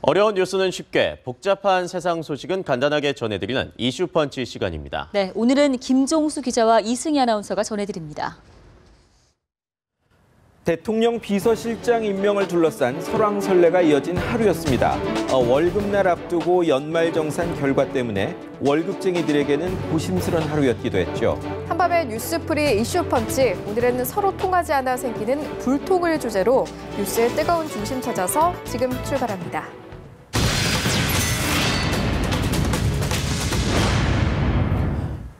어려운 뉴스는 쉽게, 복잡한 세상 소식은 간단하게 전해드리는 이슈펀치 시간입니다. 네, 오늘은 김종수 기자와 이승희 아나운서가 전해드립니다. 대통령 비서실장 임명을 둘러싼 설왕설래가 이어진 하루였습니다. 월급날 앞두고 연말정산 결과 때문에 월급쟁이들에게는 고심스러운 하루였기도 했죠. 한밤의 뉴스프리 이슈펀치, 오늘은 서로 통하지 않아 생기는 불통을 주제로 뉴스의 뜨거운 중심 찾아서 지금 출발합니다.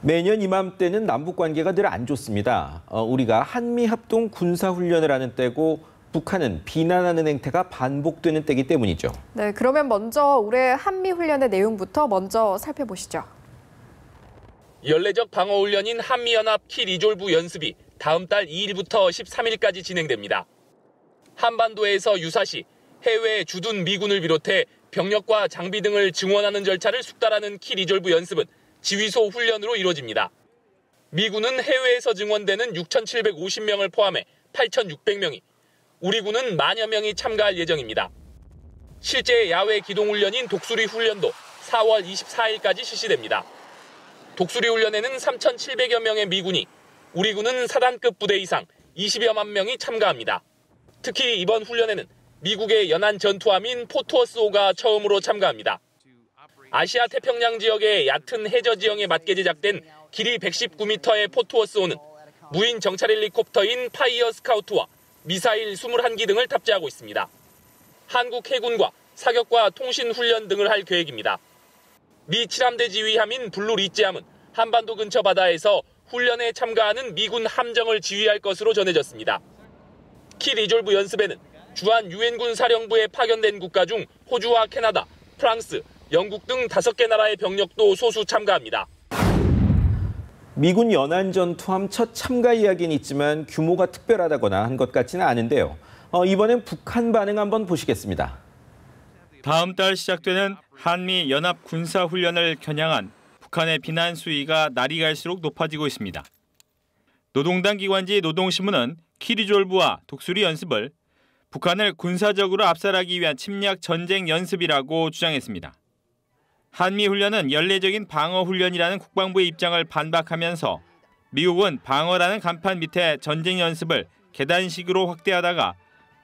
매년 이맘때는 남북관계가 늘 안 좋습니다. 우리가 한미합동 군사훈련을 하는 때고 북한은 비난하는 행태가 반복되는 때이기 때문이죠. 네, 그러면 먼저 올해 한미훈련의 내용부터 먼저 살펴보시죠. 연례적 방어훈련인 한미연합 키 리졸브 연습이 다음 달 2일부터 13일까지 진행됩니다. 한반도에서 유사시 해외에 주둔 미군을 비롯해 병력과 장비 등을 증원하는 절차를 숙달하는 키 리졸브 연습은 지휘소 훈련으로 이루어집니다. 미군은 해외에서 증원되는 6,750명을 포함해 8,600명이, 우리 군은 10,000여 명이 참가할 예정입니다. 실제 야외 기동훈련인 독수리 훈련도 4월 24일까지 실시됩니다. 독수리 훈련에는 3,700여 명의 미군이, 우리 군은 사단급 부대 이상 20여만 명이 참가합니다. 특히 이번 훈련에는 미국의 연안 전투함인 포트워스호가 처음으로 참가합니다. 아시아 태평양 지역의 얕은 해저 지형에 맞게 제작된 길이 119m의 포트워스호는 무인 정찰 헬리콥터인 파이어 스카우트와 미사일 21기 등을 탑재하고 있습니다. 한국 해군과 사격과 통신 훈련 등을 할 계획입니다. 미 7함대 지휘함인 블루 리지함은 한반도 근처 바다에서 훈련에 참가하는 미군 함정을 지휘할 것으로 전해졌습니다. 키 리졸브 연습에는 주한 유엔군 사령부에 파견된 국가 중 호주와 캐나다, 프랑스, 영국 등 5개 나라의 병력도 소수 참가합니다. 미군 연안 전투함 첫 참가 이야기는 있지만 규모가 특별하다거나 한 것 같지는 않은데요. 이번엔 북한 반응 한번 보시겠습니다. 다음 달 시작되는 한미 연합 군사 훈련을 겨냥한 북한의 비난 수위가 날이 갈수록 높아지고 있습니다. 노동당 기관지 노동신문은 키 리졸브와 독수리 연습을 북한을 군사적으로 압살하기 위한 침략 전쟁 연습이라고 주장했습니다. 한미훈련은 연례적인 방어훈련이라는 국방부의 입장을 반박하면서 미국은 방어라는 간판 밑에 전쟁 연습을 계단식으로 확대하다가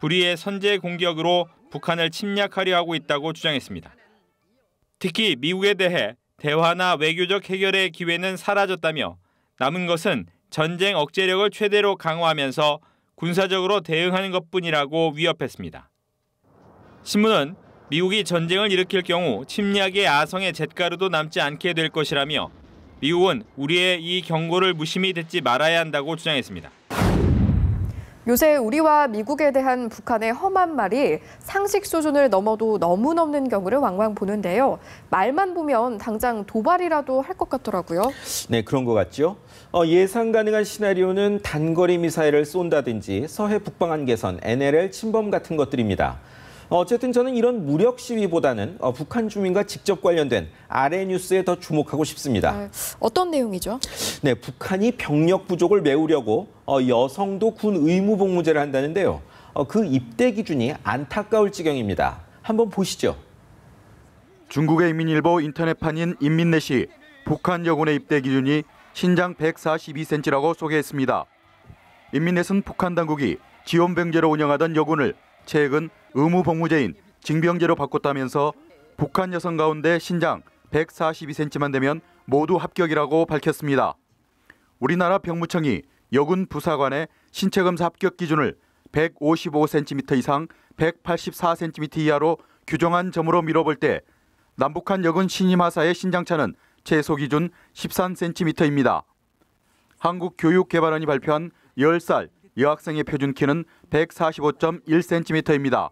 불의의 선제 공격으로 북한을 침략하려 하고 있다고 주장했습니다. 특히 미국에 대해 대화나 외교적 해결의 기회는 사라졌다며 남은 것은 전쟁 억제력을 최대로 강화하면서 군사적으로 대응하는 것뿐이라고 위협했습니다. 신문은 미국이 전쟁을 일으킬 경우 침략의 아성의 잿가루도 남지 않게 될 것이라며 미국은 우리의 이 경고를 무심히 듣지 말아야 한다고 주장했습니다. 요새 우리와 미국에 대한 북한의 험한 말이 상식 수준을 넘어도 너무 넘는 경우를 왕왕 보는데요. 말만 보면 당장 도발이라도 할 것 같더라고요. 네, 그런 것 같죠. 예상 가능한 시나리오는 단거리 미사일을 쏜다든지 서해 북방한 개선, NLL 침범 같은 것들입니다. 어쨌든 저는 이런 무력 시위보다는 북한 주민과 직접 관련된 아래 뉴스에 더 주목하고 싶습니다. 어떤 내용이죠? 네, 북한이 병력 부족을 메우려고 여성도 군 의무 복무제를 한다는데요. 그 입대 기준이 안타까울 지경입니다. 한번 보시죠. 중국의 인민일보 인터넷판인 인민넷이 북한 여군의 입대 기준이 신장 142cm라고 소개했습니다. 인민넷은 북한 당국이 지원병제로 운영하던 여군을 최근 의무복무제인 징병제로 바꿨다면서 북한 여성 가운데 신장 142cm만 되면 모두 합격이라고 밝혔습니다. 우리나라 병무청이 여군 부사관의 신체검사 합격 기준을 155cm 이상 184cm 이하로 규정한 점으로 미뤄볼 때 남북한 여군 신임하사의 신장차는 최소 기준 13cm입니다. 한국교육개발원이 발표한 10살 여학생의 표준 키는 145.1cm입니다.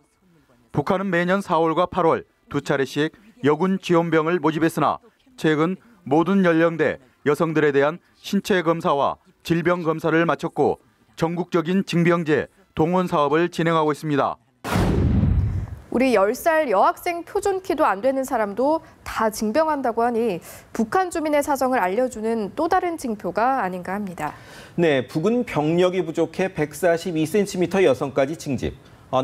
북한은 매년 4월과 8월 두 차례씩 여군 지원병을 모집했으나 최근 모든 연령대 여성들에 대한 신체 검사와 질병 검사를 마쳤고 전국적인 징병제 동원 사업을 진행하고 있습니다. 우리 10살 여학생 표준 키도 안 되는 사람도 다 징병한다고 하니 북한 주민의 사정을 알려주는 또 다른 징표가 아닌가 합니다. 네, 북은 병력이 부족해 142cm 여성까지 징집.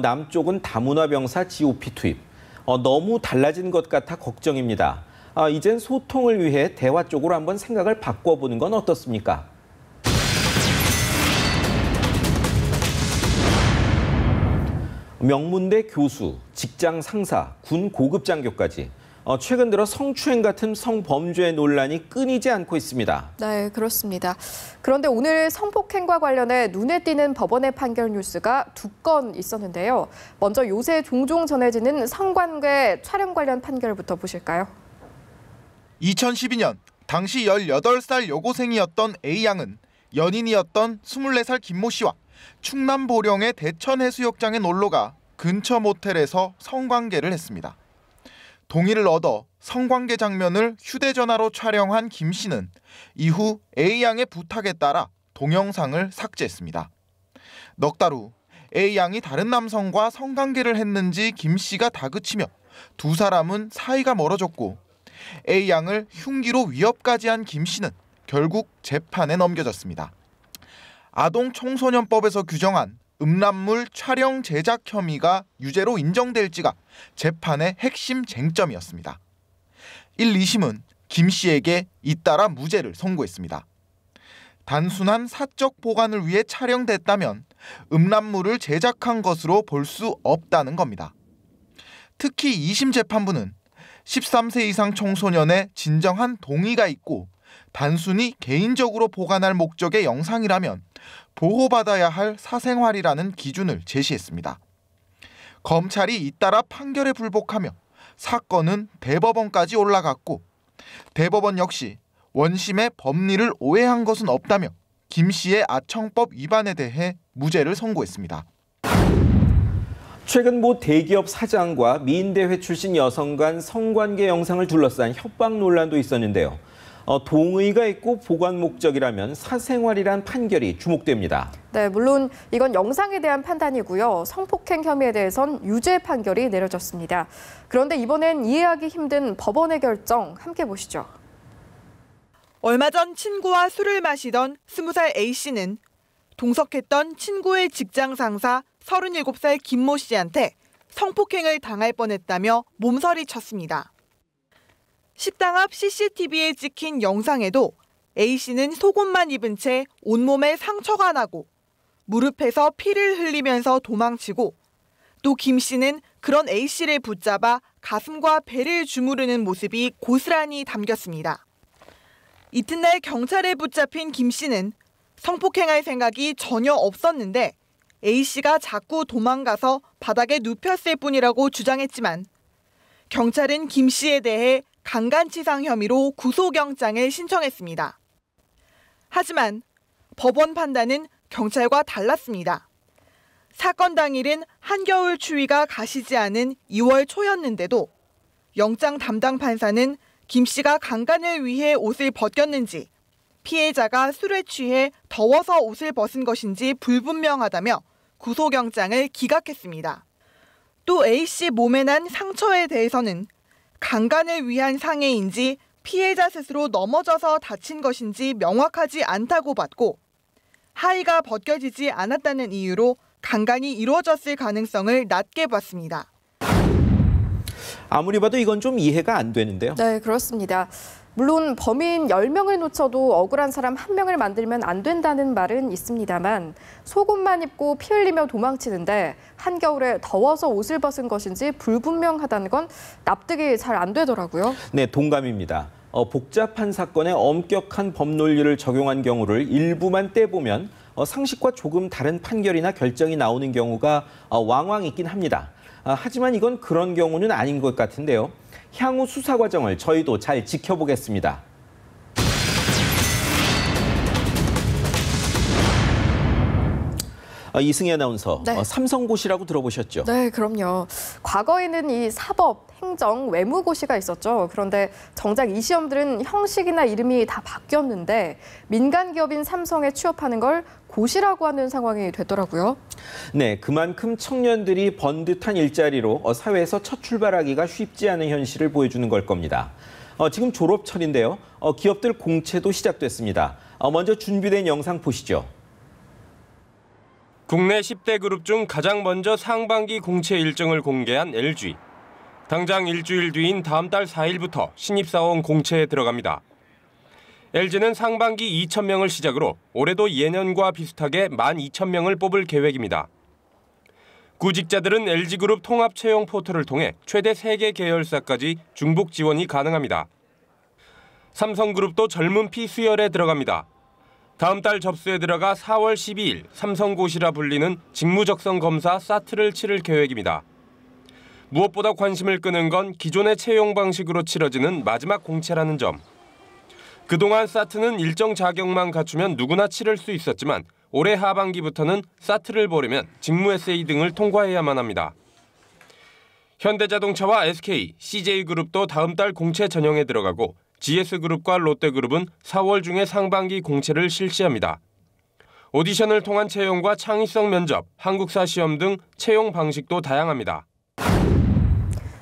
남쪽은 다문화 병사 GOP 투입. 너무 달라진 것 같아 걱정입니다. 이젠 소통을 위해 대화 쪽으로 한번 생각을 바꿔보는 건 어떻습니까? 명문대 교수, 직장 상사, 군 고급 장교까지 최근 들어 성추행 같은 성범죄 논란이 끊이지 않고 있습니다. 네, 그렇습니다. 그런데 오늘 성폭행과 관련해 눈에 띄는 법원의 판결 뉴스가 2건 있었는데요. 먼저 요새 종종 전해지는 성관계 촬영 관련 판결부터 보실까요? 2012년 당시 18살 여고생이었던 A양은 연인이었던 24살 김모 씨와 충남 보령의 대천해수욕장에 놀러가 근처 모텔에서 성관계를 했습니다. 동의를 얻어 성관계 장면을 휴대전화로 촬영한 김 씨는 이후 A양의 부탁에 따라 동영상을 삭제했습니다. 넉 달 후 A양이 다른 남성과 성관계를 했는지 김 씨가 다그치며 두 사람은 사이가 멀어졌고 A양을 흉기로 위협까지 한 김 씨는 결국 재판에 넘겨졌습니다. 아동청소년법에서 규정한 음란물 촬영 제작 혐의가 유죄로 인정될지가 재판의 핵심 쟁점이었습니다. 1, 2심은 김 씨에게 잇따라 무죄를 선고했습니다. 단순한 사적 보관을 위해 촬영됐다면 음란물을 제작한 것으로 볼 수 없다는 겁니다. 특히 2심 재판부는 13세 이상 청소년의 진정한 동의가 있고 단순히 개인적으로 보관할 목적의 영상이라면 보호받아야 할 사생활이라는 기준을 제시했습니다. 검찰이 잇따라 판결에 불복하며 사건은 대법원까지 올라갔고 대법원 역시 원심의 법리를 오해한 것은 없다며 김 씨의 아청법 위반에 대해 무죄를 선고했습니다. 최근 모 대기업 사장과 미인대회 출신 여성 간 성관계 영상을 둘러싼 협박 논란도 있었는데요. 동의가 있고 보관 목적이라면 사생활이란 판결이 주목됩니다. 네, 물론 이건 영상에 대한 판단이고요. 성폭행 혐의에 대해선 유죄 판결이 내려졌습니다. 그런데 이번엔 이해하기 힘든 법원의 결정 함께 보시죠. 얼마 전 친구와 술을 마시던 20살 A씨는 동석했던 친구의 직장 상사 37살 김모 씨한테 성폭행을 당할 뻔했다며 몸서리 쳤습니다. 식당 앞 CCTV에 찍힌 영상에도 A씨는 속옷만 입은 채 온몸에 상처가 나고 무릎에서 피를 흘리면서 도망치고 또 김 씨는 그런 A씨를 붙잡아 가슴과 배를 주무르는 모습이 고스란히 담겼습니다. 이튿날 경찰에 붙잡힌 김 씨는 성폭행할 생각이 전혀 없었는데 A씨가 자꾸 도망가서 바닥에 눕혔을 뿐이라고 주장했지만 경찰은 김 씨에 대해 강간치상 혐의로 구속영장을 신청했습니다. 하지만 법원 판단은 경찰과 달랐습니다. 사건 당일은 한겨울 추위가 가시지 않은 2월 초였는데도 영장 담당 판사는 김 씨가 강간을 위해 옷을 벗겼는지 피해자가 술에 취해 더워서 옷을 벗은 것인지 불분명하다며 구속영장을 기각했습니다. 또 A씨 몸에 난 상처에 대해서는 강간을 위한 상해인지 피해자 스스로 넘어져서 다친 것인지 명확하지 않다고 봤고 하의가 벗겨지지 않았다는 이유로 강간이 이루어졌을 가능성을 낮게 봤습니다. 아무리 봐도 이건 좀 이해가 안 되는데요. 네, 그렇습니다. 물론 범인 10명을 놓쳐도 억울한 사람 1명을 만들면 안 된다는 말은 있습니다만 속옷만 입고 피 흘리며 도망치는데 한겨울에 더워서 옷을 벗은 것인지 불분명하다는 건 납득이 잘 안 되더라고요. 네, 동감입니다. 복잡한 사건에 엄격한 법 논리를 적용한 경우를 일부만 떼보면 상식과 조금 다른 판결이나 결정이 나오는 경우가 왕왕 있긴 합니다. 하지만 이건 그런 경우는 아닌 것 같은데요. 향후 수사 과정을 저희도 잘 지켜보겠습니다. 이승희 아나운서, 네. 삼성고시라고 들어보셨죠? 네, 그럼요. 과거에는 이 사법, 행정, 외무고시가 있었죠. 그런데 정작 이 시험들은 형식이나 이름이 다 바뀌었는데 민간 기업인 삼성에 취업하는 걸 고시라고 하는 상황이 됐더라고요. 네, 그만큼 청년들이 번듯한 일자리로 사회에서 첫 출발하기가 쉽지 않은 현실을 보여주는 걸 겁니다. 지금 졸업철인데요. 기업들 공채도 시작됐습니다. 먼저 준비된 영상 보시죠. 국내 10대 그룹 중 가장 먼저 상반기 공채 일정을 공개한 LG. 당장 일주일 뒤인 다음 달 4일부터 신입사원 공채에 들어갑니다. LG는 상반기 2,000명을 시작으로 올해도 예년과 비슷하게 12,000명을 뽑을 계획입니다. 구직자들은 LG그룹 통합 채용 포털을 통해 최대 3개 계열사까지 중복 지원이 가능합니다. 삼성그룹도 젊은 피 수혈에 들어갑니다. 다음 달 접수에 들어가 4월 12일 삼성고시라 불리는 직무적성 검사 사트를 치를 계획입니다. 무엇보다 관심을 끄는 건 기존의 채용 방식으로 치러지는 마지막 공채라는 점. 그동안 사트는 일정 자격만 갖추면 누구나 치를 수 있었지만 올해 하반기부터는 사트를 보려면 직무 에세이 등을 통과해야만 합니다. 현대자동차와 SK, CJ그룹도 다음 달 공채 전형에 들어가고 GS그룹과 롯데그룹은 4월 중에 상반기 공채를 실시합니다. 오디션을 통한 채용과 창의성 면접, 한국사 시험 등 채용 방식도 다양합니다.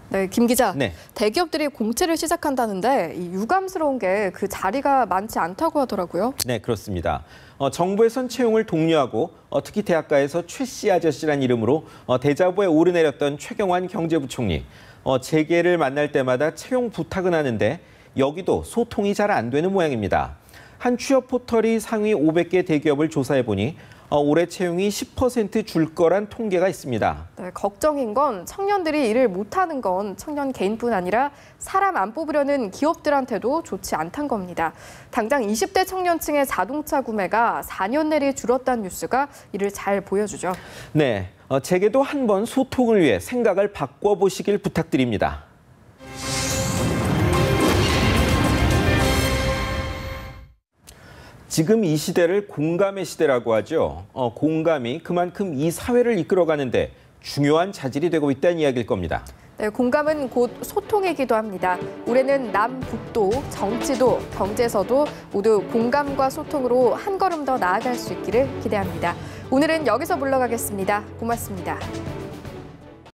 네, 김 기자. 네. 대기업들이 공채를 시작한다는데 이 유감스러운 게 그 자리가 많지 않다고 하더라고요. 네, 그렇습니다. 정부에선 채용을 독려하고 특히 대학가에서 최 씨 아저씨란 이름으로 대자보에 오르내렸던 최경환 경제부총리. 재계를 만날 때마다 채용 부탁은 하는데 여기도 소통이 잘 안 되는 모양입니다. 한 취업 포털이 상위 500개 대기업을 조사해보니 올해 채용이 10% 줄 거란 통계가 있습니다. 네, 걱정인 건 청년들이 일을 못하는 건 청년 개인뿐 아니라 사람 안 뽑으려는 기업들한테도 좋지 않다는 겁니다. 당장 20대 청년층의 자동차 구매가 4년 내리 줄었다는 뉴스가 이를 잘 보여주죠. 네, 재계도 한번 소통을 위해 생각을 바꿔보시길 부탁드립니다. 지금 이 시대를 공감의 시대라고 하죠. 공감이 그만큼 이 사회를 이끌어가는데 중요한 자질이 되고 있다는 이야기일 겁니다. 네, 공감은 곧 소통이기도 합니다. 올해는 남북도, 정치도, 경제에서도 모두 공감과 소통으로 한 걸음 더 나아갈 수 있기를 기대합니다. 오늘은 여기서 물러가겠습니다. 고맙습니다.